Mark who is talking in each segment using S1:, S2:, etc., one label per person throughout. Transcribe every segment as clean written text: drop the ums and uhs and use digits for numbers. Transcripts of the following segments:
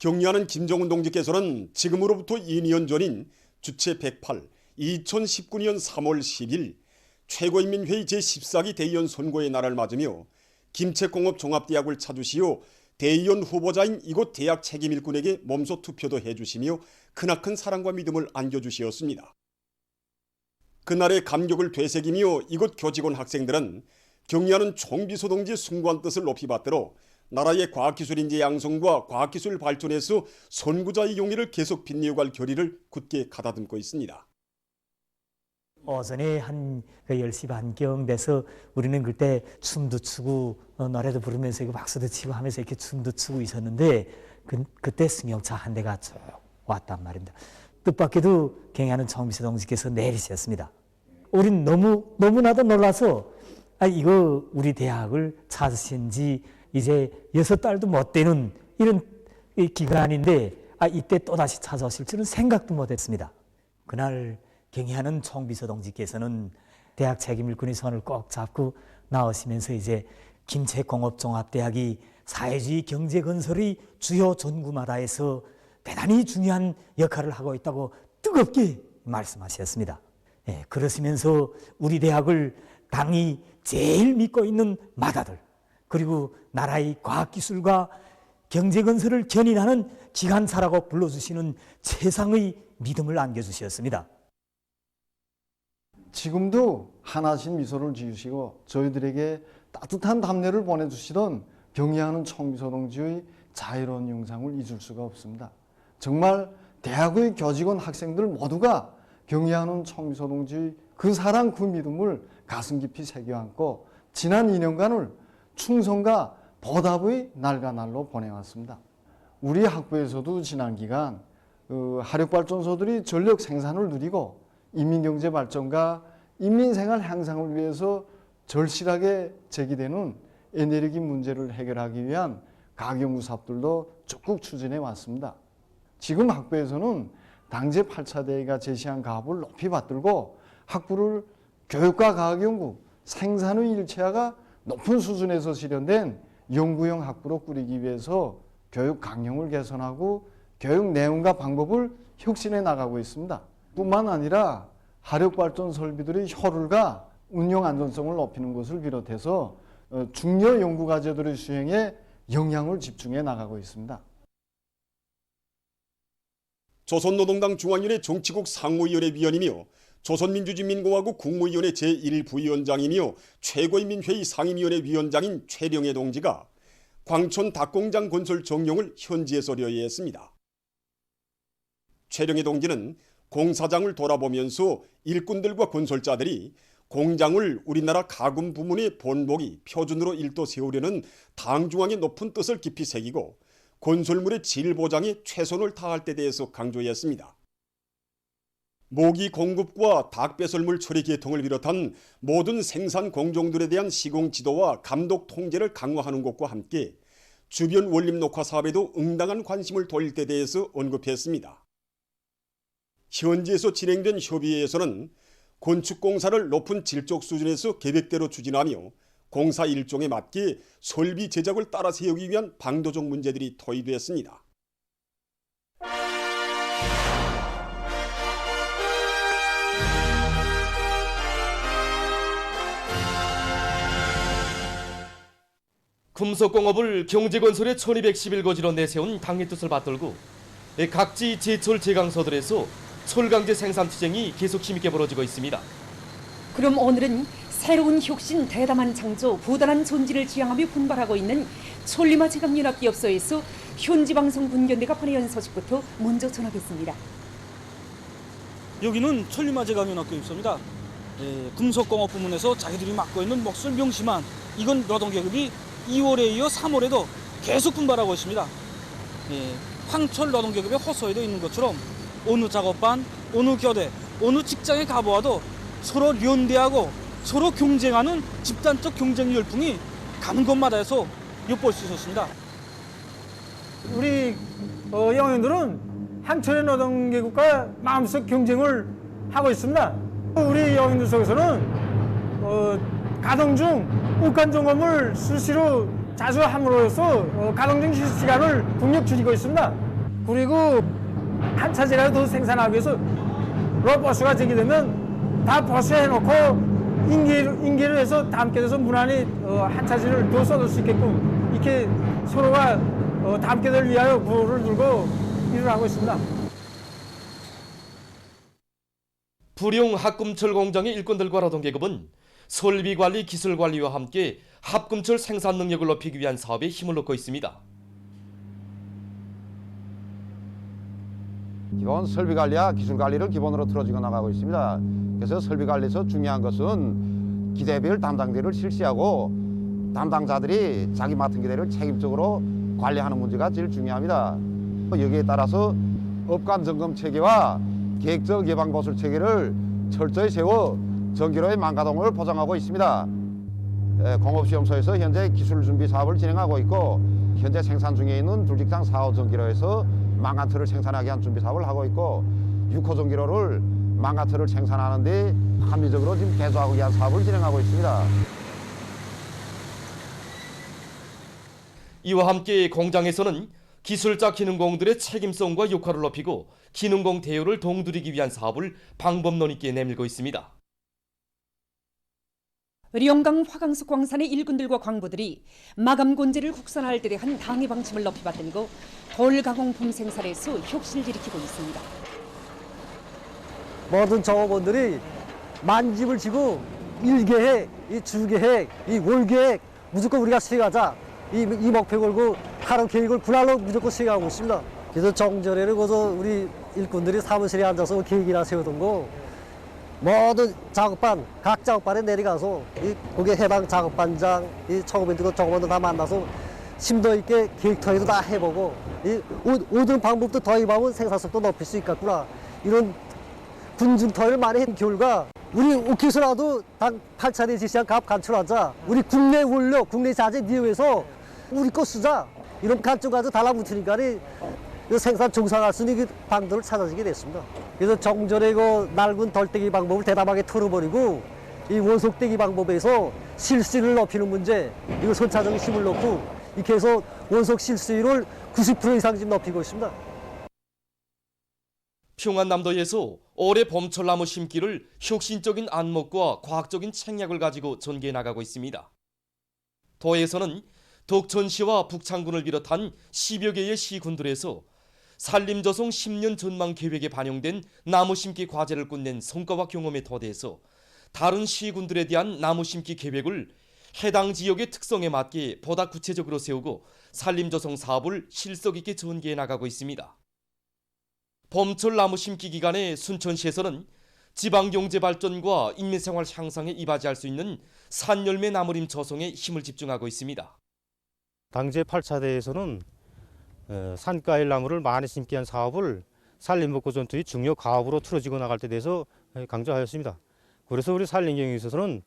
S1: 격려하는 김정은 동지께서는 지금으로부터 2년 전인 주체 108, 2019년 3월 10일 최고인민회의 제14기 대의원 선거의 날을 맞으며 김책공업종합대학을 찾으시어 대의원 후보자인 이곳 대학 책임일꾼에게 몸소 투표도 해주시며 크나큰 사랑과 믿음을 안겨주시었습니다. 그날의 감격을 되새기며 이곳 교직원 학생들은 격려하는 총비서 동지의 숭고한 뜻을 높이 받들어 나라의 과학기술인재 양성과 과학기술 발전에서 선구자의 용의를 계속 빛내어갈 결의를 굳게 가다듬고 있습니다.
S2: 오전에 한 10시 반경 돼서 우리는 그때 춤도 추고 노래도 부르면서 박수도 치고 하면서 이렇게 춤도 추고 있었는데 그때 승용차 한 대가 쭉 왔단 말입니다. 뜻밖에도 경애하는 총비서 동지께서 내리셨습니다. 우린 너무나도 놀라서 이거 우리 대학을 찾으신 지 이제 6달도 못 되는 이런 기간인데 이때 또다시 찾아오실 줄은 생각도 못했습니다. 그날 경애하는 총비서 동지께서는 대학 책임일꾼의 손을 꼭 잡고 나오시면서 이제 김책공업종합대학이 사회주의 경제건설의 주요 전구마다에서 대단히 중요한 역할을 하고 있다고 뜨겁게 말씀하셨습니다. 그러시면서 우리 대학을 당이 제일 믿고 있는 마다들 그리고 나라의 과학기술과 경제건설을 견인하는 기관사라고 불러주시는 최상의 믿음을 안겨주셨습니다.
S3: 지금도 환하신 미소를 지으시고 저희들에게 따뜻한 답례를 보내주시던 경애하는 총비서 동지의 자애로운 영상을 잊을 수가 없습니다. 정말 대학의 교직원 학생들 모두가 경애하는 총비서 동지의 그 사랑 그 믿음을 가슴 깊이 새겨안고 지난 2년간을 충성과 보답의 날과 날로 보내왔습니다. 우리 학부에서도 지난 기간 화력발전소들이 전력 생산을 누리고 인민경제 발전과 인민생활 향상을 위해서 절실하게 제기되는 에너지 문제를 해결하기 위한 가경구 사업들도 적극 추진해 왔습니다. 지금 학부에서는 당제 8차 대회가 제시한 가업을 높이 받들고 학부를 교육과 과학연구, 생산의 일체화가 높은 수준에서 실현된 연구형 학부로 꾸리기 위해서 교육 강령을 개선하고 교육 내용과 방법을 혁신해 나가고 있습니다. 뿐만 아니라 화력발전 설비들의 효율과 운영 안전성을 높이는 것을 비롯해서 중요 연구과제들의 수행에 영향을 집중해 나가고 있습니다.
S1: 조선노동당 중앙위원회 정치국 상무위원회 위원이며 조선민주주의민공화국 국무위원회 제1부위원장이며 최고인민회의 상임위원회 위원장인 최령해 동지가 광촌 닭공장 건설 정용을 현지에서 의뢰했습니다. 최령해 동지는 공사장을 돌아보면서 일꾼들과 건설자들이 공장을 우리나라 가금 부문의 본보기 표준으로 일도 세우려는 당중앙의 높은 뜻을 깊이 새기고 건설물의 질 보장에 최선을 다할 때 대해서 강조했습니다. 모기 공급과 닭 배설물 처리 계통을 비롯한 모든 생산 공정들에 대한 시공 지도와 감독 통제를 강화하는 것과 함께 주변 원림 녹화 사업에도 응당한 관심을 돌릴 때 대해서 언급했습니다. 현지에서 진행된 협의회에서는 건축공사를 높은 질적 수준에서 계획대로 추진하며 공사 일정에 맞게 설비 제작을 따라 세우기 위한 방도적 문제들이 토의됐습니다.
S4: 금속공업을 경제건설의 1211거지로 내세운 당의 뜻을 받들고 각지 제철 제강소들에서 철강제 생산 투쟁이 계속 힘있게 벌어지고 있습니다.
S5: 그럼 오늘은 새로운 혁신, 대담한 창조, 부단한 존재를 지향하며 분발하고 있는 천리마 제강연합기업소에서 현지방송 분견대가 보내온 소식부터 먼저 전하겠습니다.
S6: 여기는 천리마 제강연합기업소입니다. 금속공업 부문에서 자기들이 맡고 있는 몫을 명심한 이건 노동계급이 2월에 이어 3월에도 계속 분발하고 있습니다. 황철 노동계급의 호소에도 있는 것처럼 어느 작업반, 어느 교대, 어느 직장에 가보아도 서로 연대하고 서로 경쟁하는 집단적 경쟁 열풍이 가는 곳마다에서 엿볼 수 있었습니다.
S7: 우리 영인들은 한철의 노동계급과 마음속 경쟁을 하고 있습니다. 우리 영인들 속에서는 가동 중 욱간점검을 수시로 자수함으로써 가동 중 실시간을 동력 줄이고 있습니다. 그리고 한 차지라도 더 생산하기 위해서 로버스가 되게 되면 다 버스에 해놓고 인계를 해서 담게 돼서 무난히 한 차지를 더 쏟을 수 있게끔 이렇게 서로가 담게 될 위하여 부를 들고 일을 하고 있습니다.
S4: 부룡 합금철 공장의 일꾼들과 노동계급은 설비관리 기술관리와 함께 합금철 생산 능력을 높이기 위한 사업에 힘을 넣고 있습니다.
S8: 기본 설비관리와 기술관리를 기본으로 틀어지고 나가고 있습니다. 그래서 설비관리에서 중요한 것은 기대별 담당대를 실시하고 담당자들이 자기 맡은 기대를 책임적으로 관리하는 문제가 제일 중요합니다. 여기에 따라서 업관 점검 체계와 계획적 예방 보수 체계를 철저히 세워 전기료의 망가동을 보장하고 있습니다. 공업시험소에서 현재 기술 준비 사업을 진행하고 있고 현재 생산 중에 있는 둘직장 4호 전기로에서 망간틀을 생산하기 위한 준비 사업을 하고 있고 6호 전기로를 망간틀을 생산하는 데 합리적으로 지금 개조하기 위한 사업을 진행하고 있습니다.
S4: 이와 함께 공장에서는 기술자 기능공들의 책임성과 역할을 높이고 기능공 대우를 동두리기 위한 사업을 방법론 있게 내밀고 있습니다.
S5: 령강 화강석 광산의 일꾼들과 광부들이 마감 곤제를 국산화할 때 대한 당의 방침을 높이 받들고 돌가공품 생산에서 혁신을 일으키고 있습니다.
S9: 모든 종업원들이 만집을 지고 일계획, 이 주계획, 이 월계획 무조건 우리가 수행하자 이 목표 걸고 하루 계획을 분할로 무조건 수행하고 있습니다. 그래서 정절에는 거기서 우리 일꾼들이 사무실에 앉아서 계획이나 세우던 거 모든 작업반, 각 작업반에 내려가서 거기에 해당 작업반장, 이 청업인들도 종업원들 다 만나서 심도 있게 계획터에도 다 해보고 이 모든 방법도 더입하면 생산성도 높일 수 있겠구나 이런 군중터를 많이 한 결과 우리 옥기서라도 당 8차례 지시한 값 간출하자 우리 국내 원료, 국내 자재 이용해서 우리 거 쓰자 이런 관점 가지고 달라붙으니까 생산 정상할 수 있는 방도를 찾아지게 됐습니다. 그래서 정전의 그 낡은 덜떼기 방법을 대담하게 털어버리고 이 원석떼기 방법에서 실수율을 높이는 문제 이거 선차적인 힘을 넣고 이렇게 해서 원석 실수율을 90% 이상 지금 높이고 있습니다.
S4: 평안남도에서 올해 봄철나무 심기를 혁신적인 안목과 과학적인 책략을 가지고 전개해 나가고 있습니다. 도에서는 덕천시와 북창군을 비롯한 10여 개의 시군들에서 산림조성 10년 전망 계획에 반영된 나무 심기 과제를 끝낸 성과와 경험에 토대해서 다른 시군들에 대한 나무 심기 계획을 해당 지역의 특성에 맞게 보다 구체적으로 세우고 산림조성 사업을 실속 있게 전개해 나가고 있습니다. 봄철 나무 심기 기간에 순천시에서는 지방경제 발전과 인민생활 향상에 이바지할 수 있는 산열매 나무림 조성에 힘을 집중하고 있습니다.
S10: 당제 8차대에서는 산과일 나무를 많이 심기 위한 사업을 산림복구 전투의 중요 가업으로 틀어지고 나갈 때 대해서 강조하였습니다. 그래서 우리 산림경에 있어서는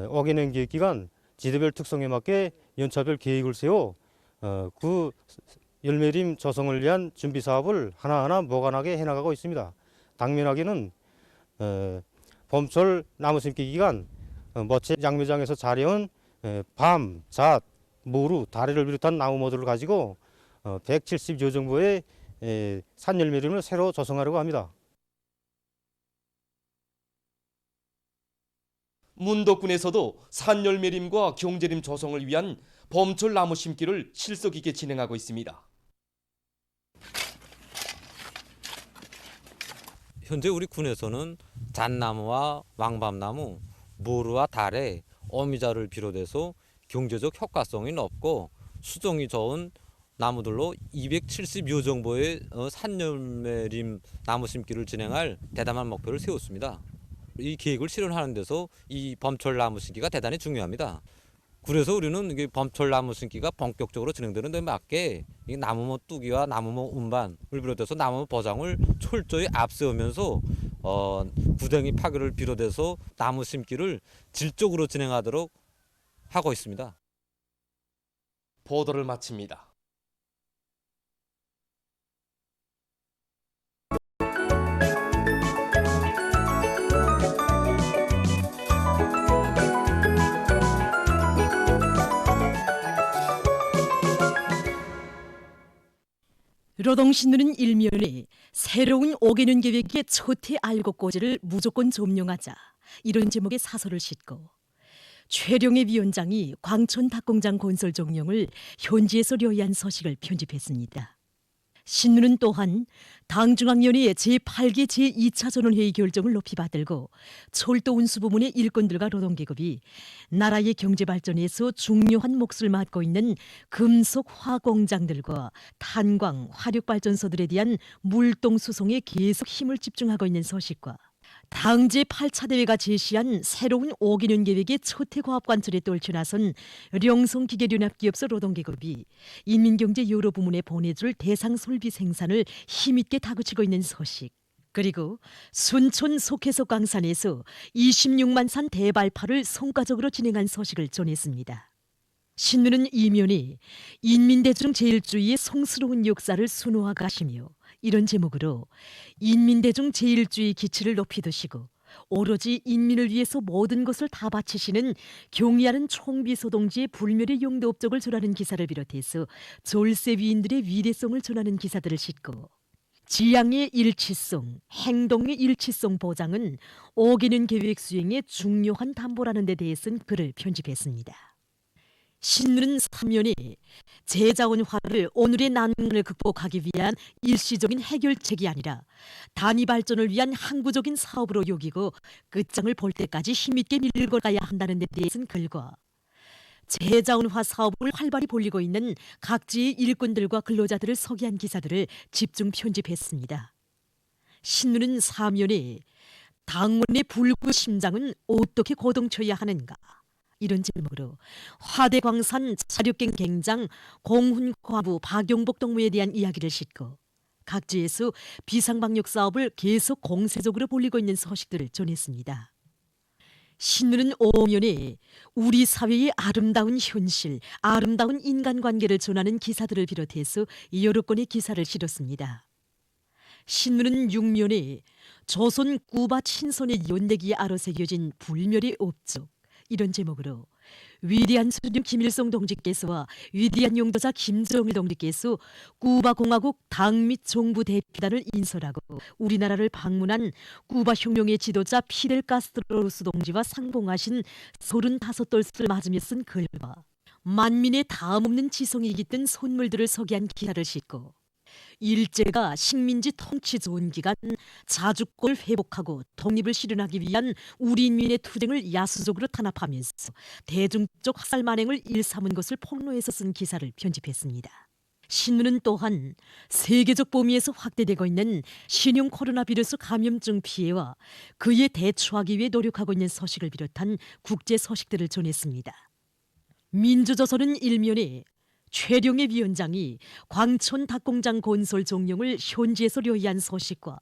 S10: 어기는 계획기간 지대별 특성에 맞게 연차별 계획을 세워 그 열매림 조성을 위한 준비 사업을 하나하나 모관하게 해나가고 있습니다. 당면하게는 봄철 나무 심기 기간 모체 양묘장에서 자려온 밤, 잣, 모루, 다리를 비롯한 나무 모두를 가지고 170여 정도의 산열매림을 새로 조성하려고 합니다.
S4: 문덕군에서도 산열매림과 경제림 조성을 위한 봄철 나무 심기를 실속 있게 진행하고 있습니다.
S11: 현재 우리 군에서는 잣나무와 왕밤나무, 모루와 달에 어미자를 비롯해서 경제적 효과성이 높고 수종이 좋은 나무들로 270여 정도의 산열매림 나무 심기를 진행할 대담한 목표를 세웠습니다. 이 계획을 실현하는 데서 이 봄철 나무 심기가 대단히 중요합니다. 그래서 우리는 이게 봄철 나무 심기가 본격적으로 진행되는 데 맞게 이 나무모 뚜기와 나무모 운반을 비롯해서 나무 보장을 철저히 앞세우면서 구덩이 파괴를 비롯해서 나무 심기를 질적으로 진행하도록 하고 있습니다.
S4: 보도를 마칩니다.
S12: 노동신문은 일면에 새로운 5개년 계획의 초태 알곡고지를 무조건 점령하자 이런 제목의 사설을 싣고 최룡해 위원장이 광천 닭공장 건설 종령을 현지에서 려의한 서식을 편집했습니다. 신문은 또한 당중앙위원회의 제8기 제2차 전원회의 결정을 높이 받들고 철도 운수 부문의 일꾼들과 노동계급이 나라의 경제발전에서 중요한 몫을 맡고 있는 금속 화공장들과 탄광, 화력발전소들에 대한 물동 수송에 계속 힘을 집중하고 있는 서식과 당 제8차 대회가 제시한 새로운 5개년 계획의 초태과학관철에 떨쳐나선 령성기계연합기업소 노동계급이 인민경제 여러 부문에 보내줄 대상 설비 생산을 힘있게 다그치고 있는 소식, 그리고 순천 속해석 광산에서 26만 산 대발파를 성과적으로 진행한 소식을 전했습니다. 신문은 이면에 인민대중 제일주의의 성스러운 역사를 순호하가시며 이런 제목으로 인민대중 제일주의 기치를 높이 드시고 오로지 인민을 위해서 모든 것을 다 바치시는 경의하는 총비서 동지의 불멸의 용도 업적을 전하는 기사를 비롯해서 졸세 위인들의 위대성을 전하는 기사들을 싣고 지향의 일치성, 행동의 일치성 보장은 5개년 계획 수행의 중요한 담보라는 데 대해서는 글을 편집했습니다. 신문은 3면에 재자원화를 오늘의 난관을 극복하기 위한 일시적인 해결책이 아니라 단위 발전을 위한 항구적인 사업으로 여기고 끝장을 볼 때까지 힘있게 밀고 가야 한다는 데 대해서는 글과 재자원화 사업을 활발히 벌이고 있는 각지의 일꾼들과 근로자들을 소개한 기사들을 집중 편집했습니다. 신문은 4면에 당원의 불구심장은 어떻게 거동쳐야 하는가 이런 제목으로 화대광산 사륙갱 갱장 공훈과부 박용복 동무에 대한 이야기를 싣고 각지에서 비상방역 사업을 계속 공세적으로 벌이고 있는 소식들을 전했습니다. 신문은 5면에 우리 사회의 아름다운 현실, 아름다운 인간관계를 전하는 기사들을 비롯해서 여러 건의 기사를 실었습니다. 신문은 6면에 조선 꾸바 친선의 연대기에 아로새겨진 불멸의 업적 이런 제목으로 위대한 수령 김일성 동지께서와 위대한 용도자 김정일 동지께서 꾸바공화국 당 및 정부 대표단을 인솔하고 우리나라를 방문한 꾸바 혁명의 지도자 피델 카스트로스 동지와 상봉하신 35돌수를 맞으며 쓴 글과 만민의 다음없는 지성이 깃든 선물들을 소개한 기사를 싣고 일제가 식민지 통치 좋은 기간 자주권을 회복하고 독립을 실현하기 위한 우리 인민의 투쟁을 야수적으로 탄압하면서 대중적 학살 만행을 일삼은 것을 폭로해서 쓴 기사를 편집했습니다. 신문은 또한 세계적 범위에서 확대되고 있는 신형 코로나 비루스 감염증 피해와 그에 대처하기 위해 노력하고 있는 소식을 비롯한 국제 소식들을 전했습니다. 민주조선은 일면에 최룡해 위원장이 광천 닭공장 건설 종령을 현지에서 려의한 소식과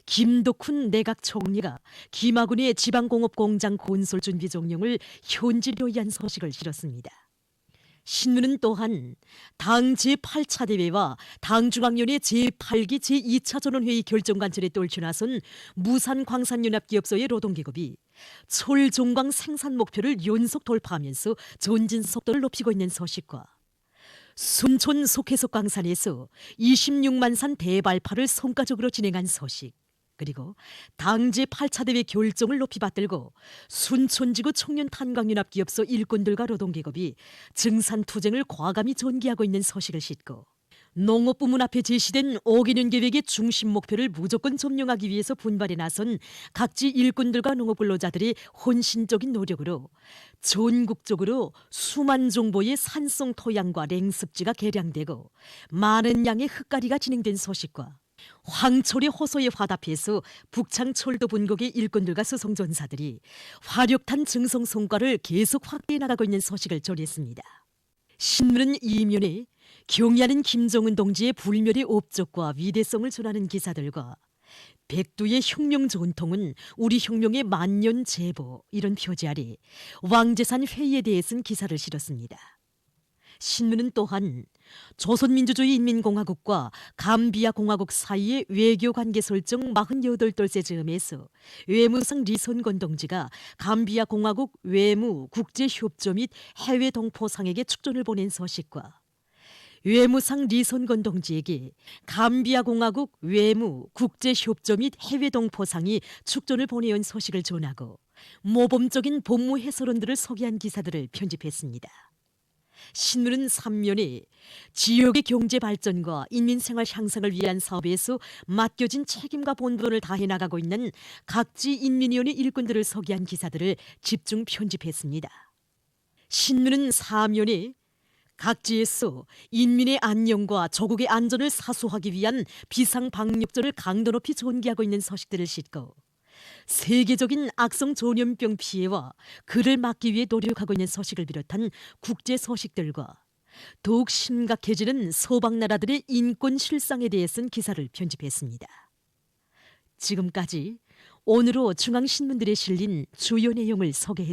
S12: 김덕훈 내각 총리가 김학운의 지방공업공장 건설 준비 종령을 현지 려의한 소식을 실었습니다. 신문은 또한 당 제8차 대회와 당중앙위원회 제8기 제2차 전원회의 결정관철에 떨쳐나선 무산광산연합기업소의 노동계급이 철종광 생산 목표를 연속 돌파하면서 전진 속도를 높이고 있는 소식과 순천 속해석 광산에서 26만 산 대발파를 성과적으로 진행한 소식, 그리고 당 제8차 대회 결정을 높이 받들고 순천지구 청년탄광연합기업소 일꾼들과 노동계급이 증산투쟁을 과감히 전개하고 있는 소식을 싣고 농업부문 앞에 제시된 5개년 계획의 중심 목표를 무조건 점령하기 위해서 분발에 나선 각지 일꾼들과 농업근로자들의 헌신적인 노력으로 전국적으로 수만 정보의 산성 토양과 랭습지가 개량되고 많은 양의 흙가리가 진행된 소식과 황철의 호소에 화답해서 북창철도 분국의 일꾼들과 수송전사들이 화력탄 증성 성과를 계속 확대해 나가고 있는 소식을 전했습니다. 신문은 이면에 경의하는 김정은 동지의 불멸의 업적과 위대성을 전하는 기사들과 백두의 혁명 전통은 우리 혁명의 만년 제보 이런 표지 아래 왕재산 회의에 대해 쓴 기사를 실었습니다. 신문은 또한 조선민주주의 인민공화국과 감비아 공화국 사이의 외교관계 설정 48돌째 즈음에서 외무성 리선건 동지가 감비아 공화국 외무 국제협조 및 해외 동포상에게 축전을 보낸 소식과 외무상 리손건 동지에게 감비아 공화국 외무, 국제협조 및 해외동포상이 축전을 보내온 소식을 전하고 모범적인 법무 해설원들을 소개한 기사들을 편집했습니다. 신문은 3면에 지역의 경제 발전과 인민생활 향상을 위한 사업에서 맡겨진 책임과 본분을 다해 나가고 있는 각지 인민위원회 일꾼들을 소개한 기사들을 집중 편집했습니다. 신문은 4면에 각지에서 인민의 안녕과 조국의 안전을 사수하기 위한 비상방역전을 강도 높이 전개하고 있는 소식들을 싣고 세계적인 악성 전염병 피해와 그를 막기 위해 노력하고 있는 소식을 비롯한 국제 소식들과 더욱 심각해지는 서방 나라들의 인권 실상에 대해 쓴 기사를 편집했습니다. 지금까지 오늘로 중앙신문들에 실린 주요 내용을 소개해드렸습니다.